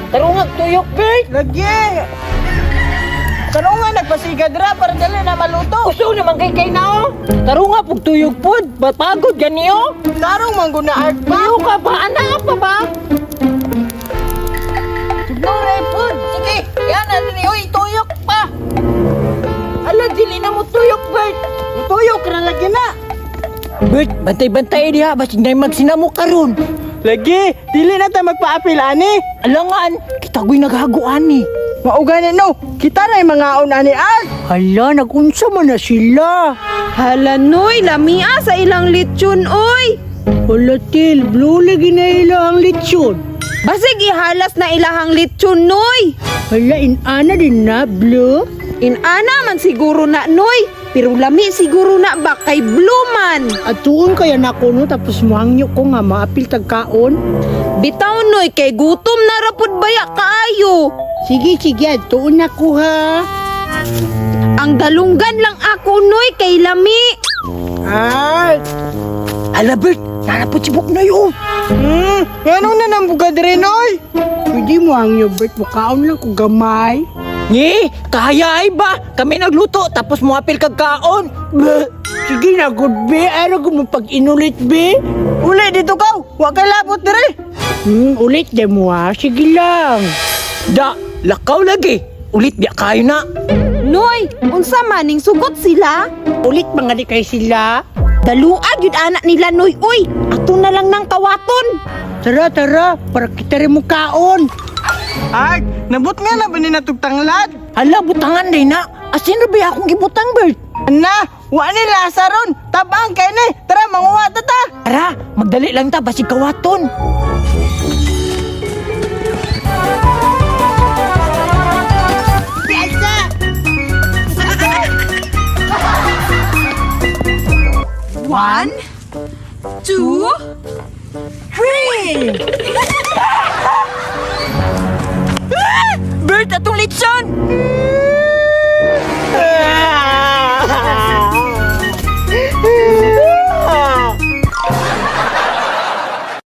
Tarungag tuyok, Bert. Lagi! Kano nga nagpasigad ra para dali na maluto? Gusto naman kay na, oh. Tarunga pug tuyok pod. Pagod ganiyo. Tarong mangguna art ba? Bayo ka ba? Anak pa ba? Siguro pod. Sige, yan na din. Uy, tuyok pa. Ala, dili na mo tuyok, Bert. Tuyok ra lagi na. Bert, bantay-bantay diha. Basig na magsinamo karon. Lagi, dili na ta magpaapil ani. Alangan, kita ko'y naghaguan ni. Maugani no, kita na yung mga ani art. Hala, nagunsa man na sila. Hala, Noy, lamia sa ilang lechon, oy. Hala, Til, blue lagi na ilang lechon. Basig ihalas na ilahang lechon, Noy. Hala, inana din na, blue. Inana man siguro na, Noy. Pero lami siguro na ba kay blue man. At tuon kaya na ko no, tapos muhangyo ko nga maapil tagkaon. Bitaw, Noy, kay gutom na rapod baya kaayo. Sige, tuon na ko ha. Ang dalunggan lang ako, Noy, kay lami. Art. Ala, Bert, narapot si Buk na yun. Ano na nang bugad rin oy? Pwede mo ang Bert, mukaon lang ko gamay. Ngi, kaya ay ba? Kami nagluto, tapos muapil kagkaon. Sige na, good be. Ano ko mo pag inulit, be? Uli dito ka, wa kay labot dire. Ulit de mo ha. Sige lang. Da, lakaw lagi. Ulit biya kayo na. Noy, unsa maning sugot sila? Ulit mga di kayo sila. Daluag yun anak nila, Noy. Uy, ato na lang ng kawaton. Tara, para kita rin mo kaon. Art, nabot nga na ba ni natugtanglad? Hala, butangan din na. Asin rabi akong gibutang, Bert. Ana, wa ni lasaron. Tabang kay ni. Tara manguha ta ta. Tara, magdali lang ta, basig kawaton. One, two, Bert, atong litson!